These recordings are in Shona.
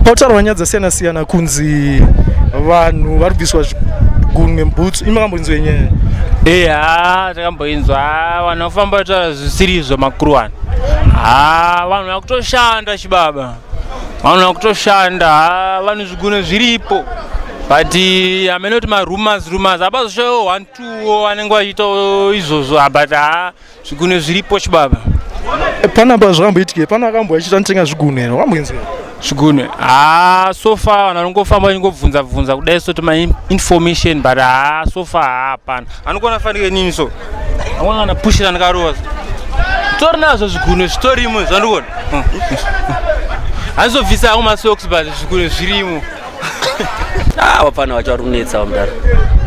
Pautaura nyaya dzasiyana-siyana kunzi vanhu vari kubviswa zvigunwe mbutsu. Imakambonzwa nyaya? Eya, takamboinzwa. Vanhu vafamba vataura zvisiri izvo makuru ano. Vanhu vakutoshanda chibaba. Vanhu vakutoshanda. Vanhu zvigunwe zviripo. But hamene kuti rumors hapazoshayo 1 2 vanenge vachiita izvozvo, but zvigunwe zviripo chibaba. Panapa zvakamboitika, pana akambo achita ntenga zvigunwe eno, wakamboinzwa? Zvigunwe so far vanhu vanongofamba vachingobvunza kudai soti information, but so far hapana. Anokona fanike nini so angona pushira ndakarowa tori nazvo zvigunwe zvitorimo zvandikona hanzobvisa ako masocks, but zvigunwe zvirimo. Vapana vachauri kunetsa mudara.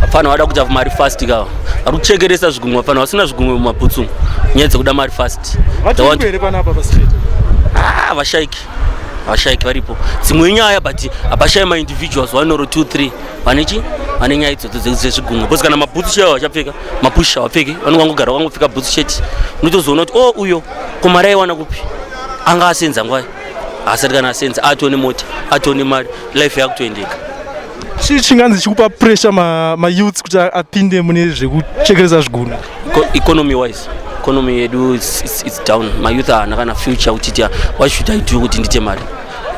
Vapana vada kuita mari fast kawo. Ari kuchekeresa zvigunwe, vapana vasina zvigunwe mumabhutsu. Nyaya dzekuda mari fast. Vachiri here panapa pastreet? Vashaiki varipo. Dzimwe nyaya, but hapashaya ma-individuals 1 or 2 3 vane nyaya idzodzo dzezvigunwe. Because kana mabhutsu chaiwo vachapfeka, mapusha havapfeki, vanongogara vangopfeka bhutsu chete. Unotozoona kuti uyo komari aiwana kupi? Anga asenza ngwai. Asati kana asenza atone mota, atone mari, life yakutoendeka. Chii chinganzi chikupa pressure ma-youths kuti apinde mune zvekuchekeresa zvigunwe? Economy wise, economy yedu it's down. Ma-youth haana kana future kuti what should I do kuti ndite mari.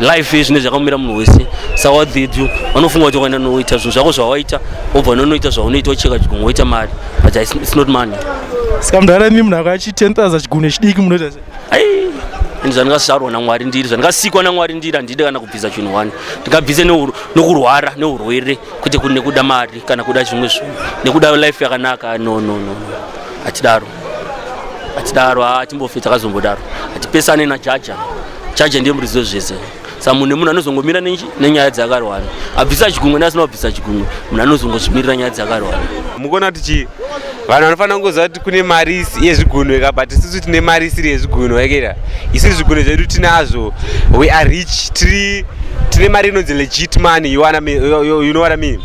Life zvine zvakamira munhu wese. Saka what they do, vanofunga kuti wakaenda noita zvinhu zvako zvawaita, wobva nonoita zvaunoita wocheka chigunwe woita mari, but it's not money. Saka mudhara imi munhu akachi 10,000 chigunwe chidiki munoita sei? Zvandingasarwa naMwari ndiri, zvandingasikwa naMwari ndiri, handidi kana kubvisa chinhu 1. Ndingabvise nokurwara neurwere, kwete nekuda mari kana kuda zvimwe zvinhu, nekuda life yakanaka. No. Hatidaro, hatimbofe takazombodaro. Hatipesane najaja. Jaja ndiye murizo zvese. Saka munhu nemunhu anozongomira nenyaya dzakarwana. Abvisa chigunwe neasina kubvisa chigunwe, munhu anozongozvimirira nyaya dzakarwana. Mukona kuti vanhu vanofanira kungoziva kuti kune mari yezvigunwe, but isusu tine mari isiri yezvigunwe yakera. Isi zvigunwe zvedu tinazvo, we are rich, tine mari inonzi legit money, you know what I mean?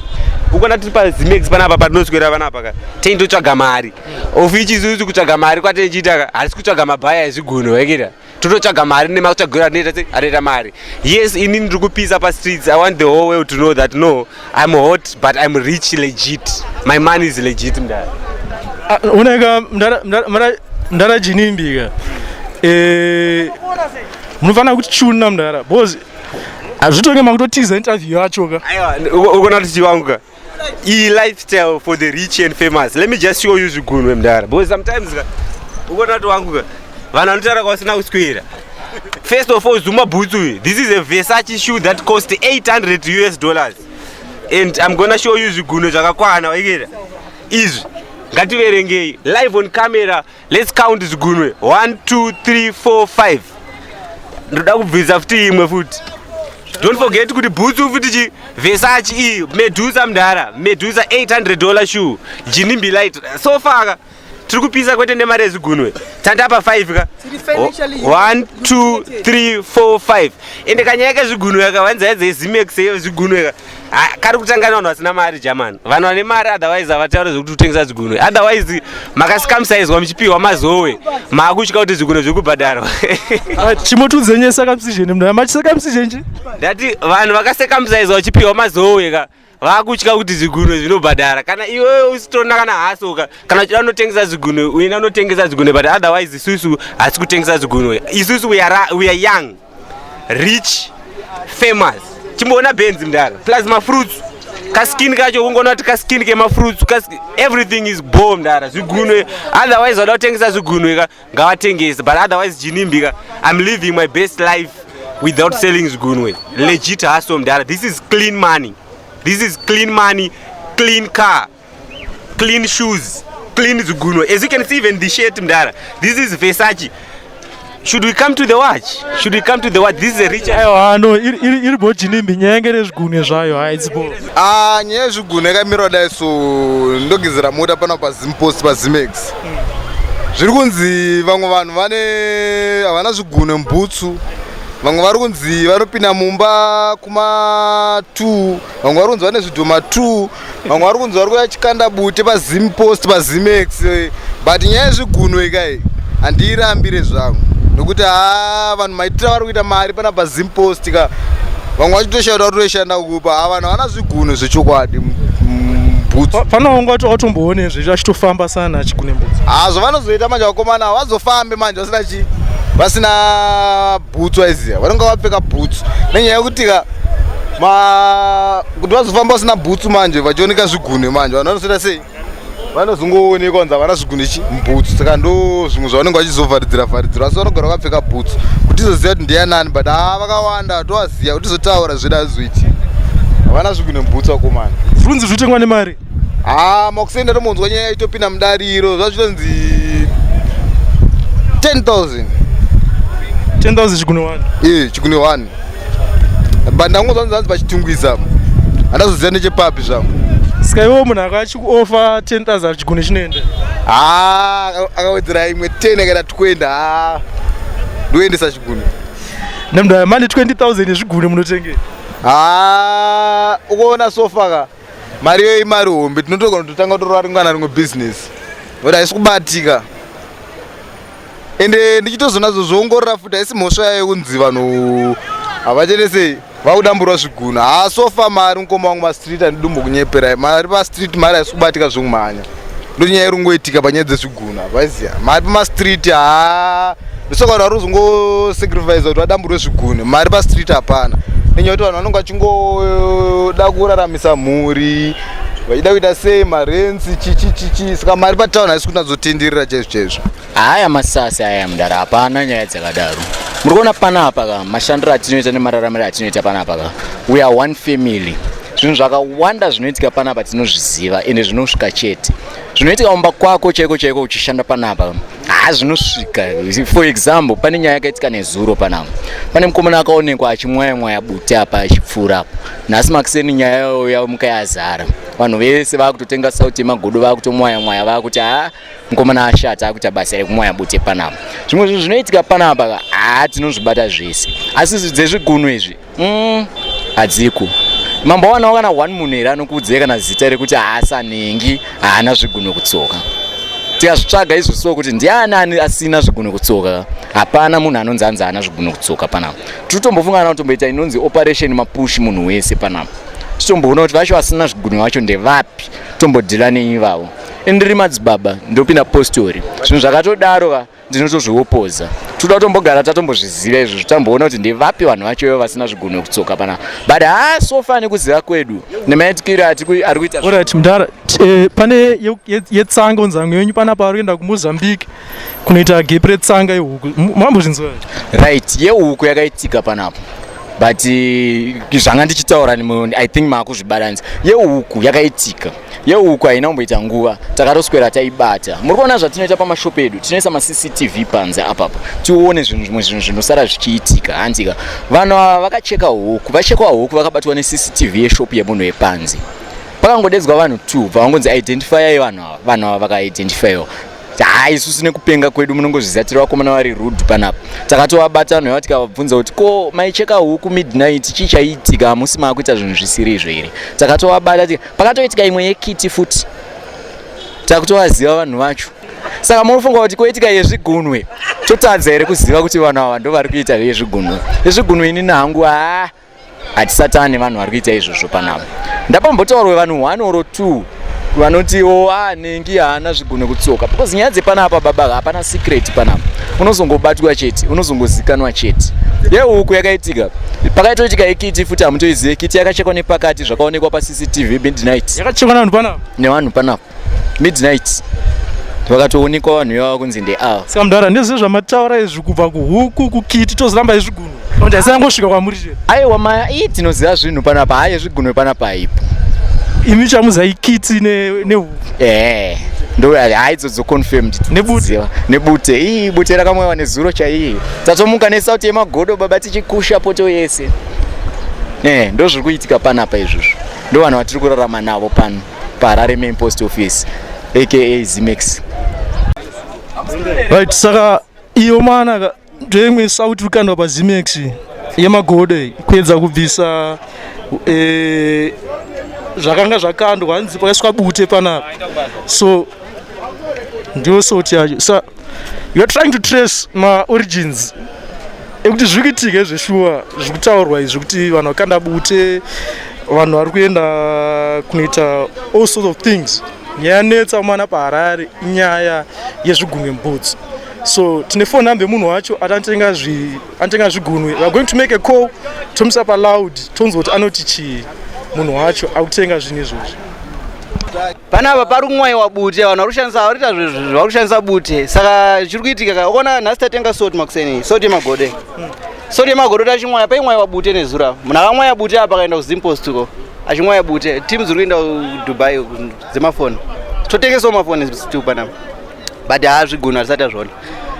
Ukona tiri paZimex panapa patinoswera panapa teindotsvaga mari. Ofichi isusu kutsvaga mari kwateichiita, hatisi kutsvaga mabhaya ezvigunwe yakera. Tototsvaga mari nemakutsvagura anoita mari. Yes, inini ndiri kupisa pastreets. I want the whole world to know that no, I'm hot, but I'm rich legit. My money is legit mdara. Uneka mdara jinimbika. Munofanira kuti chuna mdara. Because azvitonge makutotiza interview yacho ka. Aiwa, ukona kuti chiwanguka. Lifestyle for the rich and famous. Let me just show you zvigunwe mdara. Because sometimes ukona kuti wanguka. Vanhu vanotaura kwasina kuswera. First of all, Zuma boots. This is a Versace shoe that cost $800. And I'm gonna show you zvigunwe zvakakwana waikera. Izvi ngativerengei live on camera. Let's count zvigunwe 1 2 3 4 5. Ndoda kubvisa futi imwe futi. Don't forget kuti boots futi Versace Medusa mdara. Medusa $800 shoe. Jinimbi light. So far tiri kupisa kwete nemari yezvigunwe. Tandapa 5 ka. 1 2 3 4 5. Ende kanyaya zvigunwe yakawanza yeZimex yezvigunwe ka. Kari kutangana vanhu vasina mari jamani. Vanhu vane mari otherwise havatauri zvekuti utengesa zvigunwe. Otherwise makascamsaizwa muchipiwa mazowe. Maakutya kuti zvigunwe zvekubhadharwa. Chimotudzenye circumcision mnhu amachicircumcision chi? Ndati vanhu vakascamsaizwa vachipiwa mazowe ka. Vakutya kuti zvigunwe zvinobhadhara. Kana iwewe usitona kana hasoka, kana uchida unotengesa zvigunwe, uina unotengesa zvigunwe, but otherwise isusu hatisi kutengesa zvigunwe. Isusu we are young, rich, famous. Chimboona Benz mdara. Plus mafruits. Kaskin kacho ungona kuti kaskin kemafruits, everything is bomb mdara. Zvigunwe. Otherwise wada kutengesa zvigunwe ka ngavatengese, but otherwise jinimbika. I'm living my best life without selling zvigunwe. Legit hustle mdara. This is clean money. This is clean money, clean car, clean shoes, clean zvigunwe. As you can see, even the shirt mdara. This is Versace. Should we come to the watch? This is a rich. No, iri bojinimbi nyengere zvigunwe zvayo haidzipo. Nyaya zvigunwe yakamira dai so ndogezera mota pana paZimpost paZimex. Zviri kunzi vamwe vanhu havana zvigunwe mbutsu. Vamwe vari kunzi vanopinda mumba kuma 2, vamwe vari kunzi vane zvidhoma 2, vamwe vari kunzi vari kuya chikanda bute paZimpost paZimex. But nyaya yezvigunwe kai handiirambire zvangu. nokuti vanhu maitira vari kuita mari pana paZimpost ka vamwe vachitoshaura kuti toshanda kupa vanhu havana zviguno zvechokwadi mbutsu panaonga kuti watomboonezve achitofamba sana achigune mbutsu zvavanozoita manje vakomana havazofambe manje vasina bhutsu aiziya vanonga vapfeka bhutsu nenyaya yekuti ka kuti vazofamba vasina bhutsu manje vachioneka zvigunwe manje vanhu vanozoita sei vanozongoonekwa kunzi havana zvigunwe mbutsu saka ndo zvimwe zvavanenge vachizovharidzira asi vanogara vakapfeka bhutsu kuti izoziva kuti ndiyanani but vakawanda tovaziva kuti izotaura zveda azoiti havana zvigunwe mbutsu vakomana zvirunzi zvitengwa nemari makusenda tomonzwa nyaya itopinda mudariro zvazvitonzi 10,000 chigune 1 chigune 1 but ndangozvanzi zanzi pachitungwisa handazoziva nechepapi zvamo saka iwo munhu akachikuofa 10,000 chigune chinoenda akawedzera imwe 10 akaita 20 ndoendesa chigune nemnda mani 20,000 yezvigune munotenge ukoona sofa ka mari iyo imari hombe tinotogona kutotanga kutorora ringana rimwe business kuti haisi kubatika ende ndichitozonazvo zvoongorora futi haisi mhosva yayo kunzi vanhu havachenese vaudamburwa zviguna sofa mari mukoma wangu mastreet handidumbo kunyeperai mari pastreet mari haisi kubatika zvomumhanya ndonyaya irongoitika panyaya dzezviguna vaiziya mari pamastreet ndosoka vanhu vari kuzongosacrifice kuti vadamburwe zvigune mari pastreet hapana nenyaya kuti vanhu vanonga vachingoda kuraramisa mhuri vachida kuita sei marenzi chichi saka mari patown haisi kunazotenderera chaizvo haya masasi aya mudara hapana nyaya dzakadaro muri kuona panapa ka mashandiro atinoita nemararamiro atinoita panapa ka we are one family zvinhu zvakawanda zvinoitika panapa tinozviziva ende zvinosvika chete zvinoitika mumba kwako chaiko uchishanda panapa zvinosvika for example pane nyaya yakaitika nezuro panapa pane mukomana akaonekwa achimwaya bute apa achipfuura apo nhasi makuseni nyaya yayo mukayazara vanhu vese vakutotenga sauti yemagodo vakutomwaya vakuti mukomana ashata akuita basa rekumwaya bute panapa zvimwe zvinhu zvinoitika panapa tinozvibata zvese asi dzezvigunwe izvi hadziko mambawana kana 1 munhu here anokuudzai kana zita rekuti haasanengi haana zvigunwe kutsoka tikazvitsvaga izvo kuti ndiani asina zvigunwe kutsoka hapana munhu anonzi anzi haana zvigunwe kutsoka panapa tiritombofunga kutomboita inonzi operation mapush munhu wese panapa titomboona kuti vacho vasina zvigunwe vacho ndevapi tombodhila neivavo endiri madzibaba ndopinda postori zvinhu zvakatodaro ndinotozviopoza toda kutombogara tatombozviziva izvo tamboona kuti ndevapi vanhu vacho vasina zvigunwe kutsoka panapa but sofa nekuziva kwedu nemaitikiro ari kuita alright mudara pane yetsanga unzangu yenyu panapa ari kuenda kuMozambique kunoita gepi retsanga yehuku mambozvinzwa right yehuku yakaitika panapa but zvanga ndichitaura I think maakuzvibalanisa yehuku yakaitika yehuku haina kumboita nguva takatoswera taibata muri kuona zvatinoita pamashopu edu tinoisa maCCTV panze apapo tione zvimwe zvinhu zvinosara zvichiitika handika vanhu ava vakacheka huku vakabatwa neCCTV yeshopu yemunhu wepanze pakangodedzwa vanhu 2 vavangonzi identifyai vanhu ava vakaidentifyiwa isusu nekupenga kwedu munongozviziva tiri vakomana vari rude panapa takatovabata vanhu ava tikavabvunza kuti ko maicheka huku midnight chii chaiitika hamusi maakuita zvinhu zvisiri izvo here takatovabata pakatoitika imwe yekiti futi takutovaziva vanhu vacho saka munofunga kuti koitika yezvigunwe totadza here kuziva kuti vanhu ava ndo vari kuita yezvigunwe inini hangu hatisatava nevanhu vari kuita izvozvo panapa ndapambotaurwa vanhu 1 or 2 vanotiwo nengi haana zvigunwe kutsoka because nyaya dzepanapa baba hapana secret panapa unozongobatwa chete unozongozikanwa chete yehuku yakaitika pakaitoitika ekiti futi hamutoizive kiti yakachekwa nepakati zvakaonekwa paCCTV midnight yakachekwa nevanhu panapa midnight vakatoonekwa vanhu ivava kunzi ndeava saka mudara ndezvo zvamataura izvi kubva kuhuku kukiti tozoramba yezvigunwe kuti haisangosvika kwamuri chete aiwa tinoziva zvinhu panapa haye zvigunwe panapa haipo imi chamuzai kiti nehuku ndo haidzodzo confirmed nebute bute rakamwewa nezuro chaiyo tatomuka nesauti yemagodo baba tichikusha poto yese ndo zviri kuitika panapa izvozvo ndo vanhu vatiri kurarama navo pano paHarare main post office aka Ximex right saka iyo mana ndoimwe sauti rikandwa paXimex yemagodo kuedza kubvisa zvakanga zvakandwa hanzi pakaiswa bute panapa so ndio sauti yacho you are trying to trace origins ekuti zvikuitika zveshuwa zvikutaurwa izvi kuti vanhu vakanda bute vanhu vari kuenda kunoita all sorts of things. Nyaya netsa mwana paHarare inyaya yezvigunwe mbudzi. So tine phone number yemunhu wacho atantenga zvigunwe. We are going to make a call tomuisa paloud tonzwa kuti anoti chii munhu wacho akutenga zvinhu izvozvi. Panapa pari kumwaiwa bute, vanhu vari kushandisa bute, saka chiri kuitika kaona nhasi tatenga soti makuseni, soti yemagodo. Soti yemagodo tachimwaya paimwaiwa bute nezura. Munhu akamwaya bute apa akaenda kuZimbabwean tuko achimwaya bute. Timu dziri kuenda kuDubai dzemafoni. Totengesawo mafoni tu panapa. But hazviguna hazvisati azvona.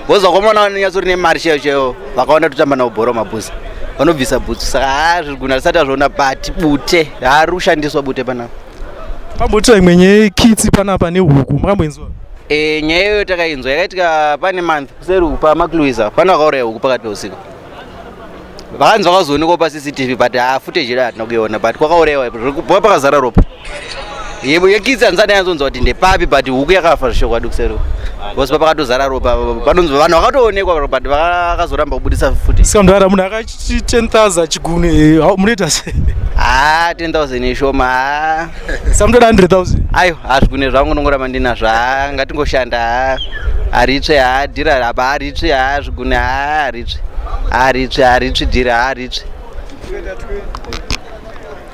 Vozwa kwamona vanonyatsori nemari chaiyo vakaona totamba nawo bhora mabhuzi. Vanobvisa bhutsu. Saka hazviguna hazvisati azvona but bute hari kushandiswa bute panapa. Pamboita imwe nyaya kitsi panapa nehuku makamboinzwa? Nyaya iyoyo takainzwa yakaitika pane month kuseri paMacLuisa pano vakauraya huku pakati peusiku. Vakanzi vakazoonekwa paCCTV but footage ida hatina kuiona but kwakaurayiwa bva pakazara ropa. Yebo yekitsi hanzani yanzonzwa kuti ndepapi but huku yakafa zvishokwadi kuseri. Vose pakatozara ropa panonzwa vanhu vakatoonekwa but vakazoramba kubudisa footage. Saka mndara munhu akachiti 10,000 chigune munoita sei? 10,000 ishoma. Samutoda 100,000. Ayo hazvigune zvangu nongoramba ndinazvo ngatingoshanda haritsve dhira apa haritsve zvigune haritsve dhira haritsve.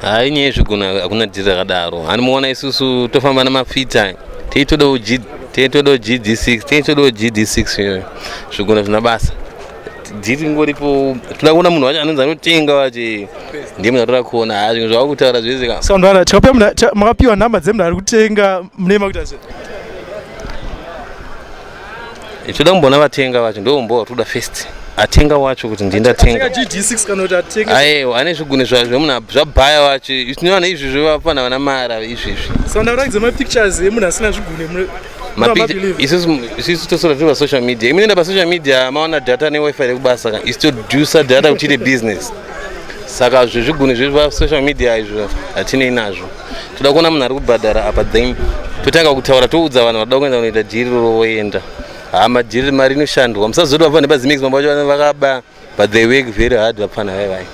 Hai nyaya yezvigune hakuna dhira rakadaro. Hanimuona isusu tofamba namafita teitodawo GD6 teitodawo GD6 zvigune zvina basa. Dhiri ngoripo toda kuona munhu wacho anonzi anotenga wache ndiye munhu atoda kuona zvinhu zvakutaura zvese ka. Saka ndara makapiwa nhamba dzemunhu ari kutenga munema kuita sei? Toda kumbona vatenga vacho ndombo toda first atenga wacho kuti ndindatenga GD6 kana kuti atenga. Aiwa ane zvigune zvazvo munhu zvabhaya wacho izvinowana izvi zvivafana vana mara izvizvi. Saka ndakuratidza mapictures emunhu asina zvigune isusu tosora tiri pasocial media. Imunoenda pasocial media maona data newifi rekubasa ka isitodusa data kuchite business. Saka zvezvigune zvezvi pasocial media izvo hatinei nazvo. Toda kuona munhu ari kubhadhara apa then totanga kutaura toudza vanhu vadoda kuenda kunoita dhiri roenda. Madhiri mari inoshandwa musazoti vafana nepaZimex mambo vacho vakaba but they work very hard vapana vai.